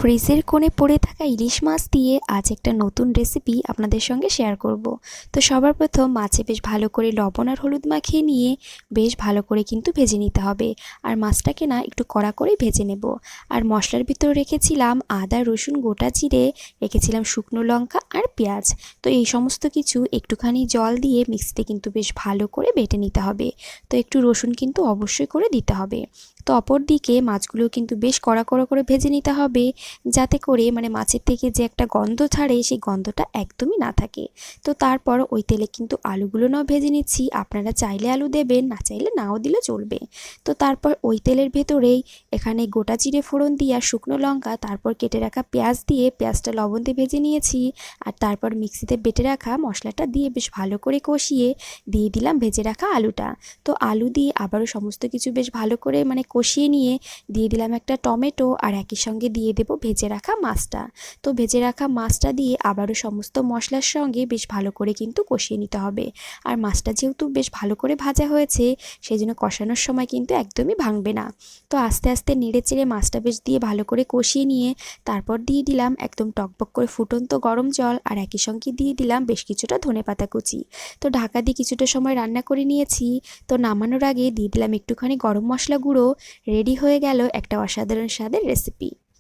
ফ্রিজের কোণে পড়ে থাকা ইলিশ মাছ দিয়ে আজ একটা নতুন রেসিপি আপনাদের সঙ্গে শেয়ার করব। তো সবার প্রথম মাছে বেশ ভালো করে লবণ আর হলুদ মাখিয়ে নিয়ে বেশ ভালো করে কিন্তু ভেজে নিতে হবে। আর মাছটাকে না একটু কড়া করে ভেজে নেব। আর মশলার ভিতর রেখেছিলাম আদা, রসুন, গোটা জিরে, রেখেছিলাম শুকনো লঙ্কা আর পেঁয়াজ। তো এই সমস্ত কিছু একটুখানি জল দিয়ে মিক্সিতে কিন্তু বেশ ভালো করে বেটে নিতে হবে। তো একটু রসুন কিন্তু অবশ্যই করে দিতে হবে। তো অপর দিকে মাছগুলো কিন্তু বেশ কড়া কড়া করে ভেজে নিতে হবে, যাতে করে মাছের থেকে যে একটা গন্ধ ছাড়ে সেই গন্ধটা একদমই না থাকে। তো তারপর ওই তেলে কিন্তু আলুগুলো নাও ভেজে নিচ্ছি। আপনারা চাইলে আলু দেবেন, না চাইলে নাও দিলে চলবে। তো তারপর ওই তেলের ভেতরেই এখানে গোটা জিরে ফোড়ন দিয়ে আর শুকনো লঙ্কা, তারপর কেটে রাখা পেঁয়াজ দিয়ে পেঁয়াজটা লবণ দিয়ে ভেজে নিয়েছি। আর তারপর মিক্সিতে বেটে রাখা মশলাটা দিয়ে বেশ ভালো করে কষিয়ে দিয়ে দিলাম ভেজে রাখা আলুটা। তো আলু দিয়ে আবারও সমস্ত কিছু বেশ ভালো করে কষিয়ে নিয়ে দিয়ে দিলাম একটা টমেটো, আর একই সঙ্গে দিয়ে দেব ভেজে রাখা মাছটা। তো ভেজে রাখা মাছটা দিয়ে আবারও সমস্ত মশলার সঙ্গে বেশ ভালো করে কিন্তু কষিয়ে নিতে হবে। আর মাছটা যেহেতু বেশ ভালো করে ভাজা হয়েছে, সেই জন্য কষানোর সময় কিন্তু একদমই ভাঙবে না। তো আস্তে আস্তে নেড়ে চেড়ে মাছটা বেশ দিয়ে ভালো করে কষিয়ে নিয়ে তারপর দিয়ে দিলাম একদম টকবক করে ফুটন্ত গরম জল, আর একই সঙ্গে দিয়ে দিলাম বেশ কিছুটা ধনেপাতা কুচি। তো ঢাকা দিয়ে কিছুটা সময় রান্না করে নিয়েছি। তো নামানোর আগে দিয়ে দিলাম একটুখানি গরম মশলা গুঁড়ো। রেডি হয়ে গেল একটা অসাধারণ স্বাদের রেসিপি।